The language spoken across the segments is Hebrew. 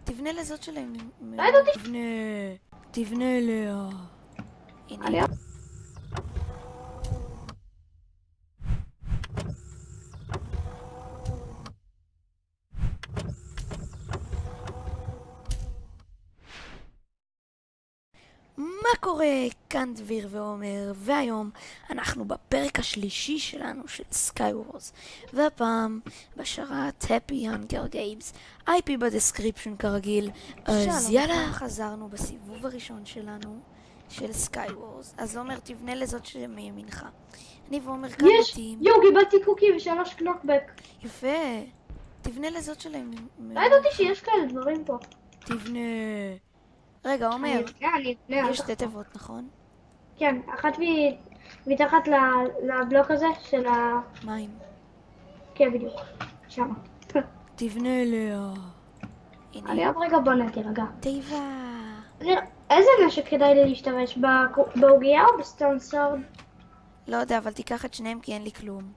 תבנה לזאת שלהם. לא ידעתי. תבנה אליה. הנה. אני... מה קורה? כאן דביר ועומר, והיום אנחנו בפרק השלישי שלנו של סקייוורס, והפעם בשרת Happy Hunger Games, IP בדסקריפשן כרגיל. אז יאללה, חזרנו בסיבוב הראשון שלנו של סקייוורס. אז עומר, תבנה לזאת שמימינך. אני ועומר כאן בתים. יואו, קיבלתי קוקי ו3 קנוקבק. יפה. תבנה לזאת שלהם. לא ידעתי שיש כאלה דברים פה. תבנה. רגע, עומר, אני אבנה. יש שתי תיבות, נכון? כן, אחת מתחת לבלוק הזה של ה... מים. כן, בדיוק. שמה. תבנה אליה. אני עוד רגע בונה, תירגע. תיבה. איזה נשק כדאי לי להשתמש? בעוגיה או בסטון סורד? לא יודע, אבל תיקח את שניהם כי אין לי כלום.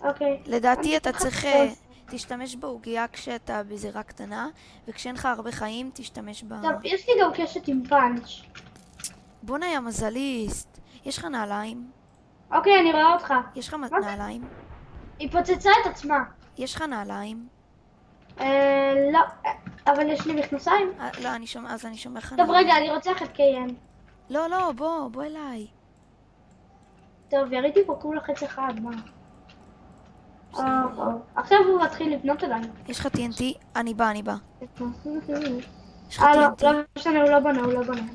אוקיי. לדעתי אתה צריך... תשתמש בעוגיה כשאתה בזירה קטנה, וכשאין לך הרבה חיים תשתמש ב... טוב, יש לי גם קשת עם פאנץ'. בוא'נה יא מזליסט. יש לך נעליים? אוקיי, אני רואה אותך. יש לך נעליים? היא פוצצה את עצמה. יש לך נעליים? לא, אבל יש לי מכנסיים. לא, אז אני שומר לך טוב, נעליים. רגע, אני רוצח את קיין. לא, בוא אליי. טוב, יריתי פה כולה חץ אחד, מה? עכשיו הוא מתחיל לבנות עליי. יש לך TNT? אני בא. יש לך לא, TNT? לא משנה, הוא לא בונה.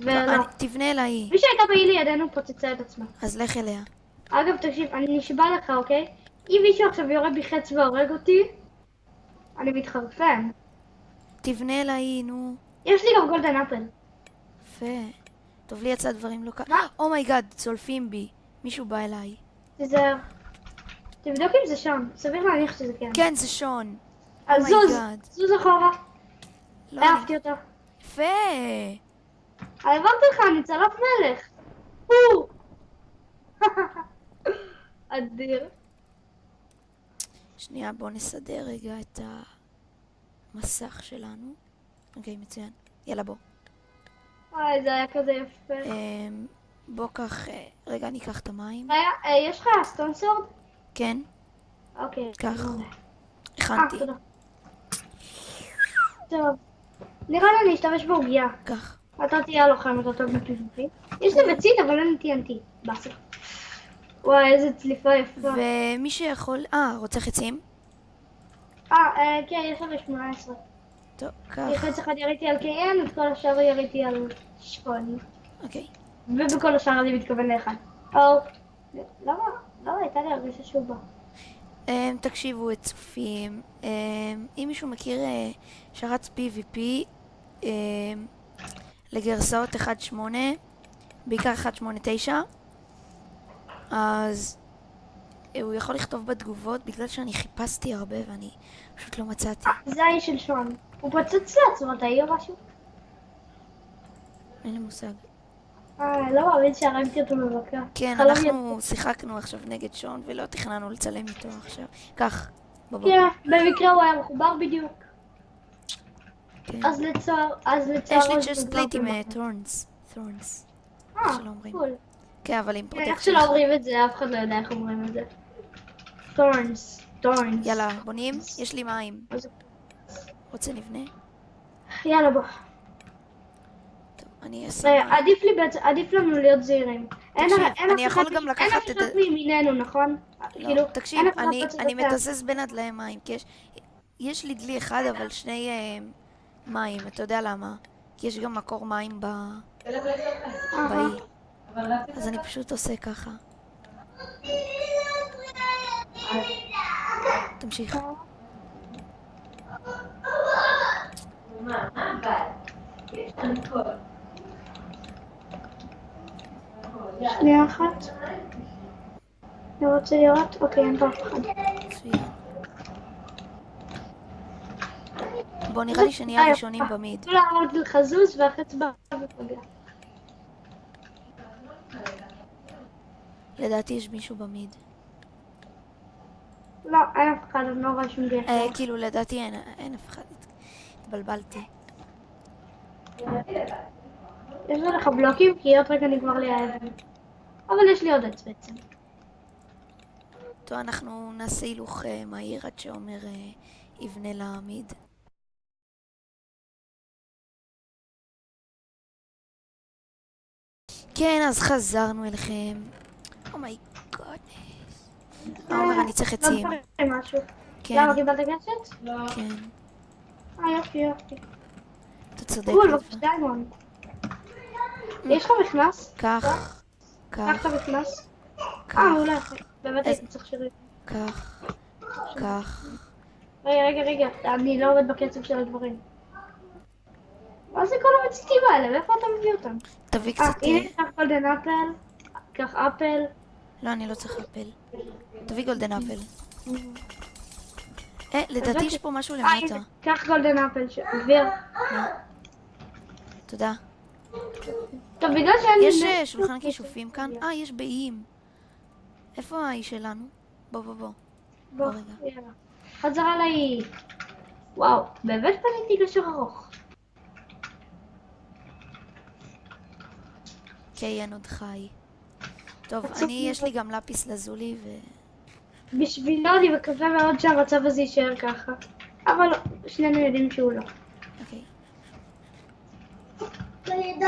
ולא. תבנה אליי. מי שהייתה באי לידינו פוצצה את עצמה. אז לך אליה. אגב, תקשיב, אני נשבע לך, אוקיי? אם מישהו עכשיו יורה בי חץ והורג אותי, אני מתחרפן. תבנה אליי, נו. יש לי גם גולדן אפל. יפה. טוב לי יצא דברים לא קל. מה? אומייגאד, צולפים בי. מישהו בא אליי. תיזהר. תבדוק אם זה שם. סביר להניח שזה כן. כן, זה שון. אז זוז אחורה. לא, אהבתי אותו. יפה. אמרתי לך, אני צלף מלך. אדיר. שנייה, בוא נסדר רגע את המסך שלנו. אוקיי, מצוין. יאללה, בוא. וואי, זה היה כזה יפה. בוא קח... רגע, אני אקח את המים. יש לך סטון סורד? כן, אוקיי. קח. הכנתי. תודה. טוב. נראה לי אני אשתמש בעוגיה. קח. אתה תהיה הלוחם, אתה טוב ב-PvP. יש לי ביצית, אבל אין לי TNT. באסה. וואי, איזה צליפה יפה. ומי שיכול... רוצה חצים? כן, יש לי 18. טוב, קח. חץ אחד יריתי על KN, את כל השאר יריתי על 8. אוקיי. ובכל השאר אני מתכוון לאחד. למה? לא, הייתה לי הרגשה שהוא בא. תקשיבו, את צופים. אם מישהו מכיר שרץ PvP לגרסאות 1.8, בעיקר 1.8.9, אז הוא יכול לכתוב בתגובות, בגלל שאני חיפשתי הרבה ואני פשוט לא מצאתי. זה האיש של שון. הוא פוצץ לעצמו, אתה או משהו? אין לי מושג. לא מאמין שהרגתי אותו בבקר. כן, אנחנו שיחקנו עכשיו נגד שון ולא תכננו לצלם איתו עכשיו. כך, בוא. כן, במקרה הוא היה מחובר בדיוק. כן. אז לצער... יש לי צ'סט פלייט עם תורנס. שלא אומרים. קול. כן, אבל עם פרוטקציה. איך שלא אומרים את זה, אף אחד לא יודע איך אומרים את זה. תורנס. יאללה, בונים? יש לי מים. רוצה נבנה? יאללה, בוא. טוב, אני אעשה... עדיף לנו להיות זהירים. אני יכול גם לקחת את... אין אף אחד מימיננו, נכון? לא, תקשיב, אני מתזז בין הדלי מים, כי יש לי דלי אחד, אבל שני מים, אתה יודע למה? כי יש גם מקור מים באי. אז אני פשוט עושה ככה. תמשיך. שנייה אחת. אני רוצה לראות? אוקיי, אין פה אף אחד. מצוין. בוא, נראה לי שנהיה ראשונים במיד. לא לעמוד לחזוז והחץ בא ופגע. לדעתי יש מישהו במיד. לא, אין אף אחד, אני לא רואה שום דרך. כאילו, לדעתי אין אף אחד. התבלבלתי. יש לך בלוקים? כי עוד רגע נגמר לי האבן. אבל יש לי עוד עץ בעצם. טוב, אנחנו נעשה הילוך מהיר עד שעומר יבנה לעמיד. כן, אז חזרנו אליכם. אומי גודנס. עומר, אני צריך עצים. לא דברים משהו. כן, למה קיבלת גשת? כן. יופי יופי. אתה צודק. קול, אלפה. בבקשה דיימונד. יש לך מכנס? קח, קח את קח, המכנס. קח, מעולה. באמת איזה- הייתי צריך שירים. קח, קח. רגע, אני לא עובד בקצב של הדברים. מה זה כל המציתים האלה? מאיפה אתה מביא אותם? תביא קצת... הנה, קח גולדן אפל, קח אפל. לא, אני לא צריך אפל. תביא גולדן אפל. לדעתי יש פה משהו למטה. הנה, קח גולדן אפל, דביר. תודה. טוב, בגלל שאין לי... יש נפט, שולחן כישופים כאן? יש באיים. איפה האי שלנו? בוא. בוא, רגע. יאללה. חזרה לאי. וואו, באמת פניתי גשר ארוך. קיין עוד חי. טוב, עצוב יש לי גם לפיס לזולי ו... בשבילו אני מקווה מאוד שהמצב הזה יישאר ככה. אבל שנינו יודעים שהוא לא. אוקיי. אני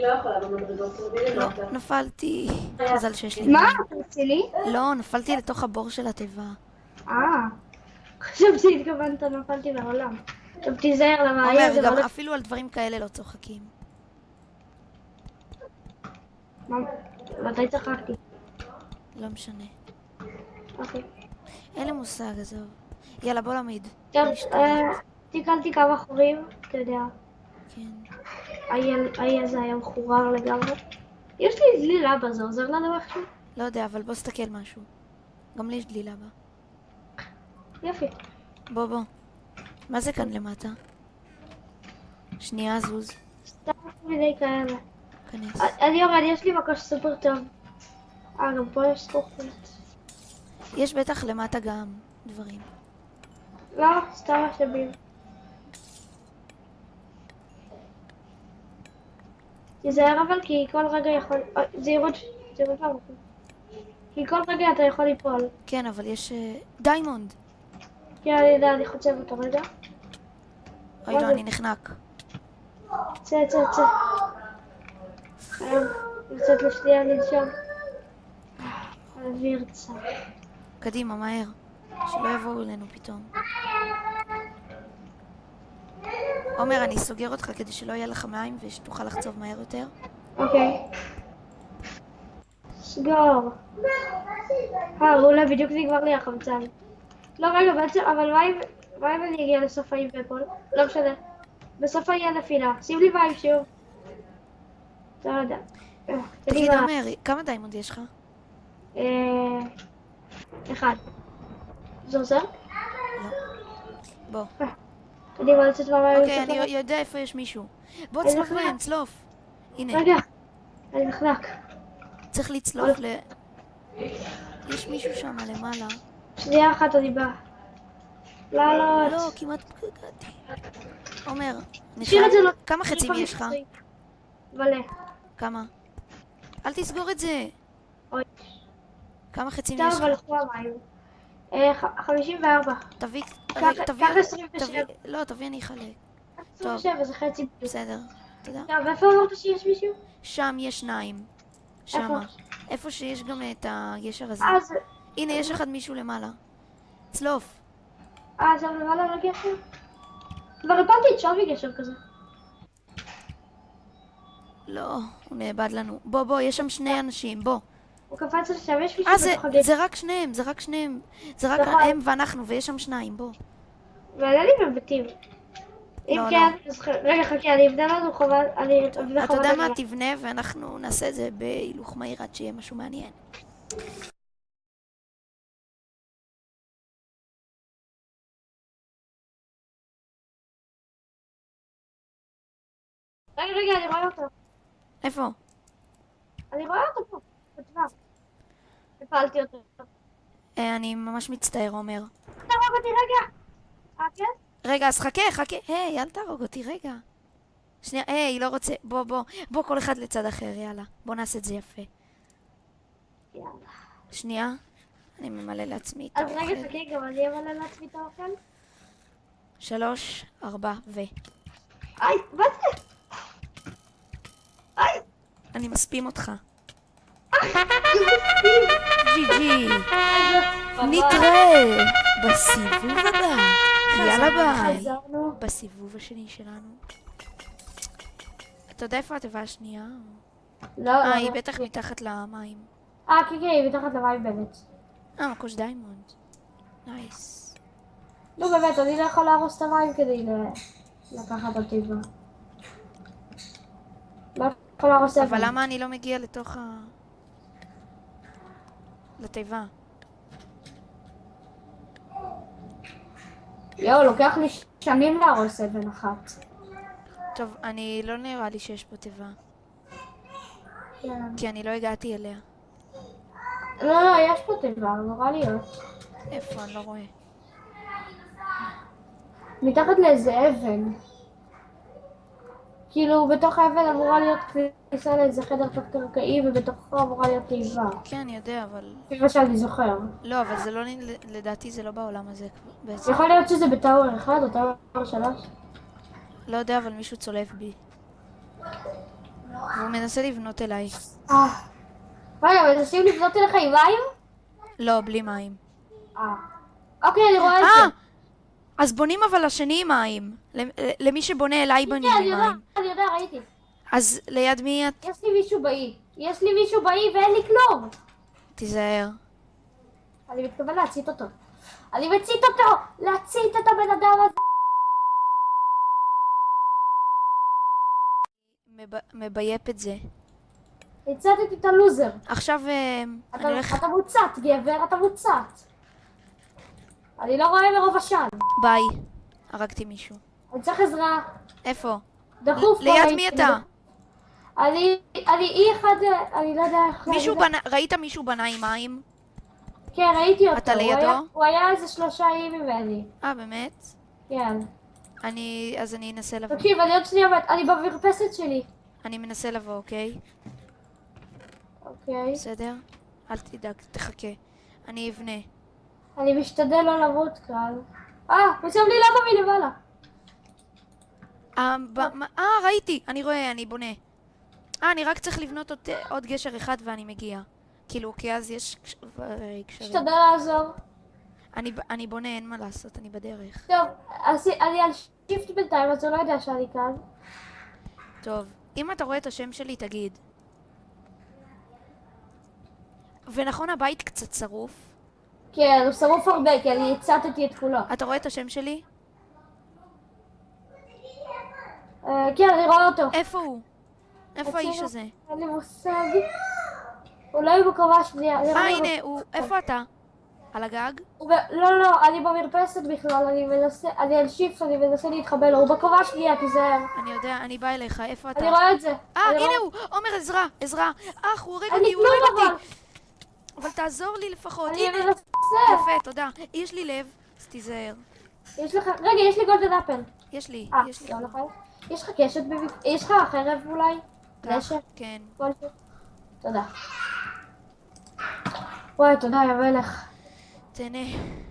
לא יכולה במדרגות, תרדי לא, למטה. נפלתי. מזל שיש לי מה? מים. אתה רציני? לא, נפלתי לתוך הבור של התיבה. חשבתי שהתכוונת, נפלתי מהעולם. טוב, תיזהר למה היה עומר, זה גם הולך... אפילו על דברים כאלה לא צוחקים. מתי צחקתי? לא משנה. אוקיי. אין לי מושג, עזוב. יאללה, בוא נעמיד. טוב, נשתלט. תיקלתי כמה חורים, אתה יודע. כן. האי הזה היה מחורר לגמרי. יש לי דלי לבה, זה עוזר לנו איכשהו? לא יודע, אבל בוא סתכל משהו. גם לי יש דלילה בה. יופי. בוא. מה זה כאן למטה? שנייה, זוז. סתם מיני כאלה. כנס. אני יורד, יש לי מקוש סופר טוב. גם פה יש זכוכית. יש בטח למטה גם דברים. לא, סתם משאבים. תיזהר אבל כי כל רגע יכול... זהירות מהמקום. כי כל רגע אתה יכול ליפול. כן, אבל יש... דיימונד! כן, אני יודע, אני חוצב אותו רגע. אוי מה לא, זה? אני נחנק. צא. חייב לצאת לשנייה לנשום. האוויר צר. קדימה, מהר. שלא יבואו אלינו פתאום. עומר, אני סוגר אותך כדי שלא יהיה לך מים ושתוכל לחצוב מהר יותר. אוקיי. סגור. אולי בדיוק נגמר לי החמצן. לא, רגע, בעצם, אבל מה אם אני אגיע לסוף האי ואפול? לא משנה. בסוף האי הנפילה. שים לי מים שוב. לא יודע. תגיד, מה. עומר, כמה דיימונד יש לך? אחד. זה עוזר? בוא. קדימה, לצאת מהמים. אוקיי, אני יודע איפה יש מישהו. בוא, איזה צלוף חלק? בהם, צלוף. הנה, רגע, אני נחנק. צריך לצלוף ל... יש מישהו שם למעלה. שנייה אחת אני באה. לא. לא, כמעט פגעתי. עומר, אני תשאיר את זה, חייב... לא. כמה חצים יש לך? מלא. כמה? אל תסגור את זה. אוי. כמה חצים טוב, יש אבל לך? לכו המים. 54. תביא... קח רגע, תביא... 27. לא, תביא, אני אחלק. 27 זה חצי. בסדר, תודה. טוב, איפה אמרת שיש מישהו? שם יש שניים. שמה. איפה שיש גם את הגשר הזה. זה... הנה, יש אחד מישהו למעלה. צלוף. שם למעלה על הגשר? כבר הפלתי את שווי גשר כזה. לא, הוא נאבד לנו. בוא, יש שם שני אנשים, בוא. הוא קפץ על שם, יש מישהו בתוך הגשר. זה רק שניהם. זה רק נכון. הם ואנחנו, ויש שם שניים, בוא. ועלה לי מבטים. אם לא, כן, אז רגע, חכי, אני אבנה לנו חובה, אני אבנה אתה יודע חובה. מה? תבנה ואנחנו נעשה את זה בהילוך מהיר עד שיהיה משהו מעניין. רגע, אני רואה אותו. איפה? אני רואה אותו פה, בטווח. הפלתי אותו. אני ממש מצטער, עומר. תהרוג אותי רגע! כן? רגע, אז חכה. היי, אל תהרוג אותי, רגע. שנייה, היי, לא רוצה. בוא, כל אחד לצד אחר, יאללה. בוא נעשה את זה יפה. יאללה. שנייה, אני ממלא לעצמי את אז רגע, האוכל. חכי, גם אני אמלא לעצמי את האוכל. 3, 4 איי, מה זה? איי, אני מספים אותך. יופי. ג'י ג'י. אז נתראה בסיבוב הבא. יאללה ביי. חזרנו. בסיבוב השני שלנו. אתה יודע איפה התיבה השנייה? לא, היא בטח מתחת למים. כן, כן, היא מתחת למים באמת. מקוש דיימונד. נייס. נו באמת, אני לא יכול להרוס את המים כדי לקחת אותי בה. לא יכול להרוס את אבל למה אני לא מגיע לתוך לתיבה? יואו, לוקח לי שנים להרוס אבן אחת. טוב, אני לא נראה לי שיש פה תיבה. כן. כי אני לא הגעתי אליה. לא, יש פה תיבה, אמורה להיות. איפה? אני לא רואה. מתחת לאיזה אבן. כאילו, בתוך האבן אמורה להיות כניסה לאיזה חדר תת-קרקעי, ובתוכו אמורה להיות תיבה. כן, אני יודע, אבל... לפי מה שאני זוכר. לא, אבל זה לא... לדעתי זה לא בעולם הזה בעצם. יכול להיות שזה בטאוור 1 או טאוור 3? לא יודע, אבל מישהו צולף בי. והוא מנסה לבנות אליי. רגע, מנסים לבנות אליך עם מים? לא, בלי מים. אוקיי, אני רואה את זה. אז בונים אבל השני עם מים. למי שבונה אליי בונים כן, עם מים. אני יודע, ראיתי. אז ליד מי את? יש לי מישהו באי. יש לי מישהו באי ואין לי כלום. תיזהר. אני מתכוון להצית אותו. אני מצית אותו! להצית את הבן אדם הזה! מבייפ את זה. הצתתי את הלוזר. עכשיו אני הולך... אתה מוצת, גבר, אתה מוצת. אני לא רואה מרוב עשן. ביי. הרגתי מישהו. אני צריך עזרה. איפה? דחוף. ליד מי אתה? אני אי אחד, אני לא יודע איך... מישהו בנה... ראית מישהו בנה עם מים? כן, ראיתי אותו. אתה לידו? הוא היה איזה 3 איים ממני. באמת? כן. אז אני אנסה לבוא. תקשיב, אני עוד שנייה, אני במרפסת שלי. אני מנסה לבוא, אוקיי? אוקיי. בסדר? אל תדאג, תחכה. אני אבנה. אני משתדל לא למות כאן. הוא שם לי למה מלמעלה. ראיתי, אני רואה, אני בונה. אני רק צריך לבנות עוד גשר אחד ואני מגיע. כאילו, כי אז יש קשרים. משתדל לעזור. אני בונה, אין מה לעשות, אני בדרך. טוב, אני על שיפט בינתיים, אז הוא לא יודע שאני כאן. טוב, אם אתה רואה את השם שלי, תגיד. ונכון, הבית קצת שרוף. כן, הוא שרוף הרבה, כי אני הצתתי את כולו. אתה רואה את השם שלי? כן, אני רואה אותו. איפה הוא? איפה האיש הזה? אין לי מושג. אולי הוא בקומה שנייה. הנה, איפה אתה? על הגג? לא, אני במרפסת בכלל, אני על שיפט, אני מנסה להתחבא לו. הוא בקומה שנייה, תיזהר. אני יודע, אני באה אליך, איפה אתה? אני רואה את זה. הנה הוא! עומר, עזרה, עזרה. הוא הורג אני אותי, הוא הורג כלום אותי. אבל תעזור לי לפחות, אני הנה. מנסה. יפה, תודה. יש לי לב, אז תיזהר. יש לך, רגע, יש לי גולדן אפל. יש לי. לא נכון. יש לך קשת יש לך חרב אולי? נשק? כן. כלשהו? תודה. וואי, תודה, יא מלך. תהנה.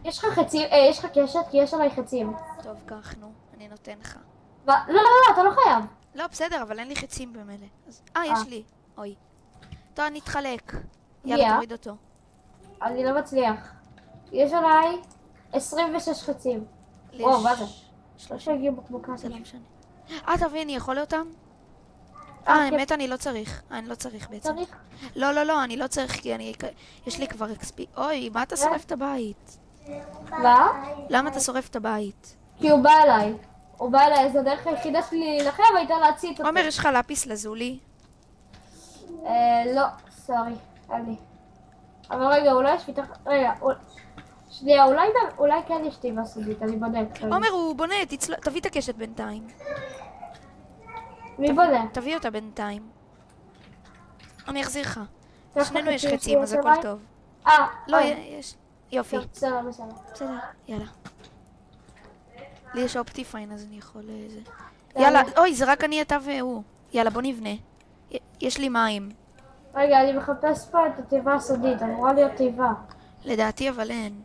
יש לך חצים, יש לך קשת? כי יש עליי חצים. טוב, קח, נו, אני נותן לך. לא, אתה לא חייב. לא, בסדר, אבל אין לי חצים במילא. יש לי. אוי. טוב, נתחלק. יאללה, תוריד אותו. אני לא מצליח. יש עליי 26 חצים. וואו, מה זה? 30. הגיעו בקבוקה. זה לא משנה. תביא, אני יכול אותם? כן. האמת, אני לא צריך. אני לא צריך בעצם. צריך? לא, אני לא צריך כי יש לי כבר XP. אוי, מה אתה שורף את הבית? מה? למה אתה שורף את הבית? כי הוא בא אליי. הוא בא אליי, אז הדרך היחידה שלי להילחם הייתה להצית אותו. עומר, יש לך לפיס לזולי? לא, סורי, אין לי. אבל רגע, אולי יש מתחת... רגע, שנייה, אולי כן יש תיבה סודית, אני בודק. עומר, הוא בונה, תביא את הקשת בינתיים. מי בונה? תביא אותה בינתיים. אני אחזיר לך. יש שנינו לך יש חצים חצים, אז שיש הכל עליי? טוב. לא, לא, יש. יופי. בסדר. בסדר, יאללה. לי יש אופטיפיין, אז אני יכול... יאללה, אוי, זה רק אני, אתה והוא. יאללה, בוא נבנה. יש לי מים. רגע, אני מחפש פה את התיבה הסודית, אמורה להיות תיבה. לדעתי אבל אין.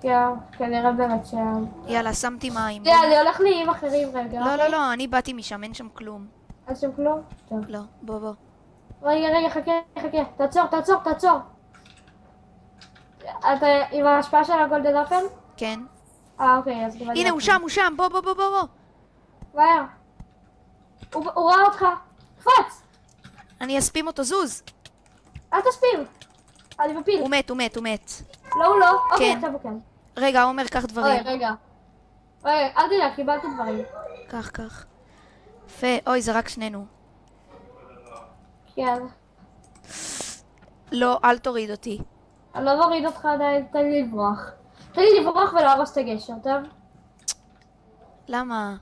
כן, כנראה באמת שם. יאללה, שמתי מים. תראה, אני הולך לאיים אחרים רגע. לא, לא, לא, אני באתי משם, אין שם כלום. אין שם כלום? טוב. לא, בוא. רגע, חכה. תעצור. אתה עם ההשפעה של הגולדן אפל? כן. אוקיי, אז קיבלתי. הנה, הוא שם, בוא. מהר. הוא ראה אותך. קפץ! אני אספים אותו, זוז. אל תספיר. אני מפיל. הוא מת. לא, הוא לא. אוקיי, כן. עכשיו הוא כן. רגע, עומר, קח דברים. רגע, אל תדאג, קיבלתי דברים. קח. יפה, אוי, זה רק שנינו. כן. לא, אל תוריד אותי. אני לא מוריד אותך עדיין, תן לי לברוח. תן לי לברוח ולהרוס את הגשר, טוב? למה?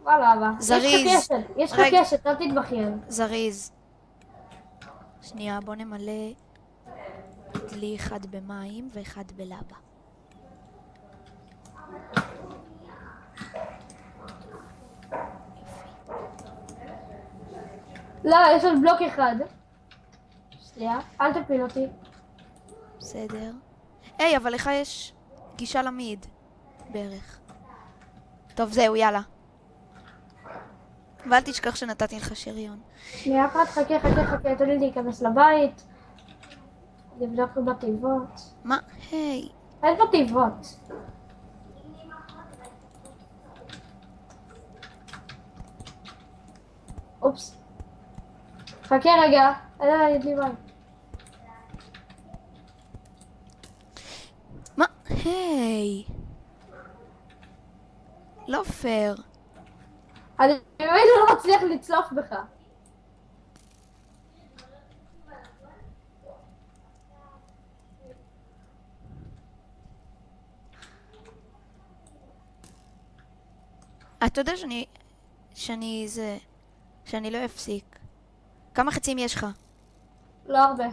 וואלה, אבא. זריז. יש לך רגע. קשת, אל תתבכיין. זריז. שנייה, בוא נמלא דלי אחד במים ואחד בלבה. לא, יש עוד בלוק אחד. שנייה, אל תפיל אותי. בסדר. היי, אבל לך יש גישה למיד. בערך. טוב, זהו, יאללה. ואל תשכח שנתתי לך שריון. שנייה אחת, חכה, תן לי להיכנס לבית. לבדוק בתיבות. מה? היי. אין פה תיבות. אופס. חכה רגע, אין לי מים. מה? היי. לא פייר. אני באמת לא מצליח לצלוף בך. אתה יודע שאני לא אפסיק. כמה חצים יש לך? לא הרבה.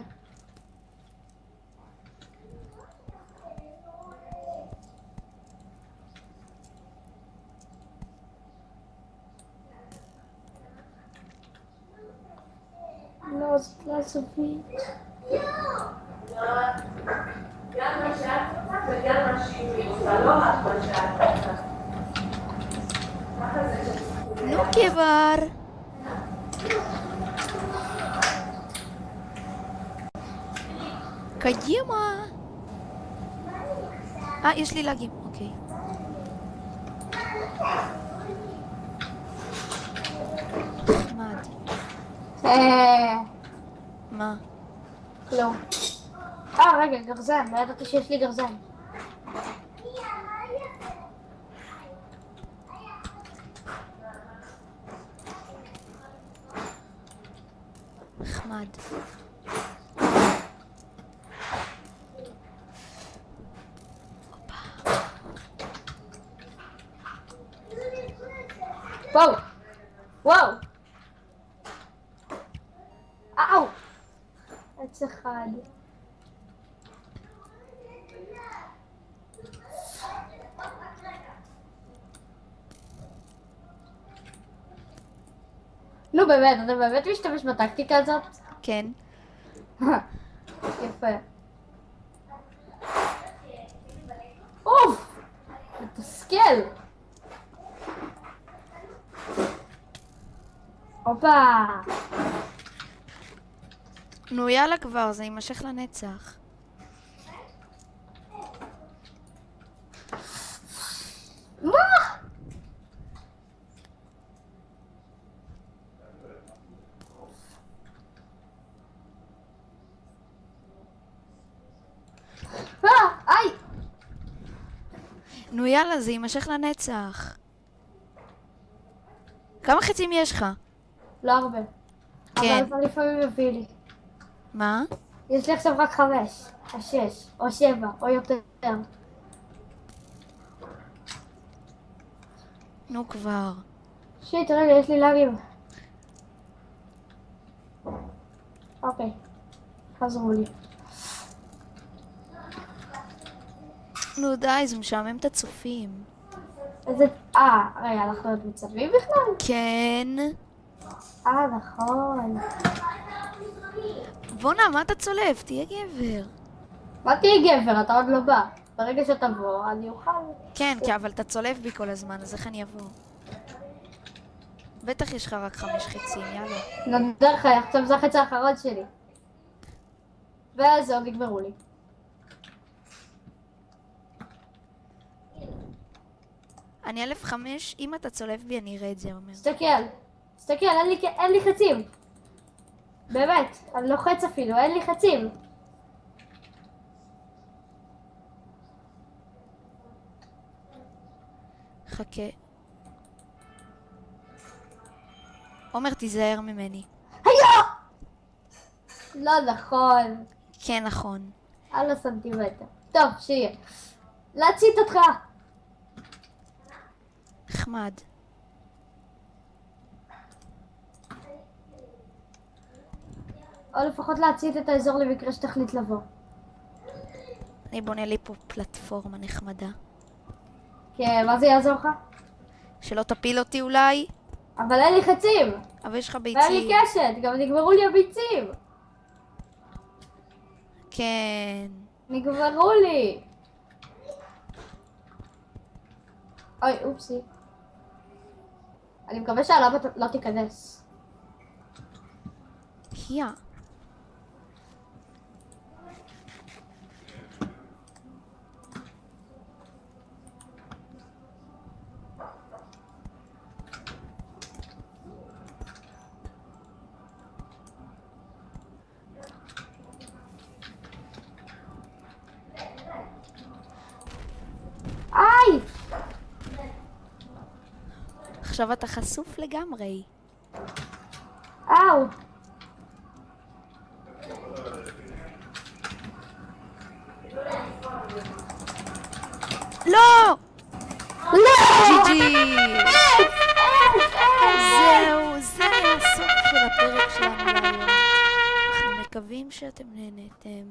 לא, זאת לא סופית. גם מה שאת רוצה וגם מה שהיא רוצה, לא רק מה שאת רוצה. ככה זה שאת... נו כבר. קדימה. יש לי לגים, אוקיי. נחמד. מה? כלום. רגע, גרזן, לא ידעתי שיש לי גרזן. נחמד. וואו! אאו! עץ אחד. נו באמת, אתה באמת משתמש בטקטיקה הזאת? כן. יפה. אוף! מתסכל! הופה! נו יאללה כבר, זה יימשך לנצח. מה? איי! נו יאללה, זה יימשך לנצח. כמה חצים יש לך? לא הרבה. כן. אבל זה לפעמים מביא לי. מה? יש לי עכשיו רק 5, או 6, או 7, או יותר. נו כבר. שיט, רגע, יש לי לאגים. אוקיי. חזרו לי. נו די, זה משעמם את הצופים. איזה... רגע, אנחנו עוד מצלמים בכלל? כן. נכון. בואנה, מה אתה צולב? תהיה גבר. מה תהיה גבר? אתה עוד לא בא. ברגע שתבוא, אני אוכל. כן, כן, אבל אתה צולב בי כל הזמן, אז איך אני אבוא? בטח יש לך רק 5 חצים, יאללה. נדר לך, עכשיו זה החצי האחרון שלי. וזהו, נגמרו לי. אני 1,5, אם אתה צולב בי אני אראה את זה, אומר. תסתכל, אין לי חצים. באמת, אני לוחץ אפילו, אין לי חצים. חכה. עומר, תיזהר ממני. לא נכון. כן, נכון. על הסנטימטר. טוב, שיהיה. להצית אותך. נחמד. או לפחות להצית את האזור למקרה שתחליט לבוא. אני בונה לי פה פלטפורמה נחמדה. כן, מה זה יעזור לך? שלא תפיל אותי אולי, אבל אין לי חצים. אבל יש לך ואין ביצים. לי קשת, גם נגמרו לי הביצים. כן. נגמרו לי. אוי, אופסי. אני מקווה שהלבה לא תיכנס. יא. איי! עכשיו אתה חשוף לגמרי. אאו! לא! לא! ג'י ג'י! זהו, זה הסוף של הפרק שלנו להיום. אנחנו מקווים שאתם נהנתם.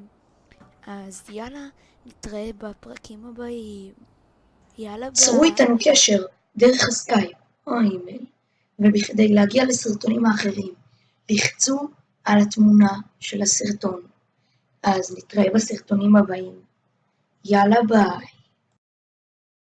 אז יאללה, נתראה בפרקים הבאים. יאללה ביי. צרו איתנו קשר דרך הסקייפ או האימייל, ובכדי להגיע לסרטונים האחרים, לחצו על התמונה של הסרטון. אז נתראה בסרטונים הבאים. יאללה ביי.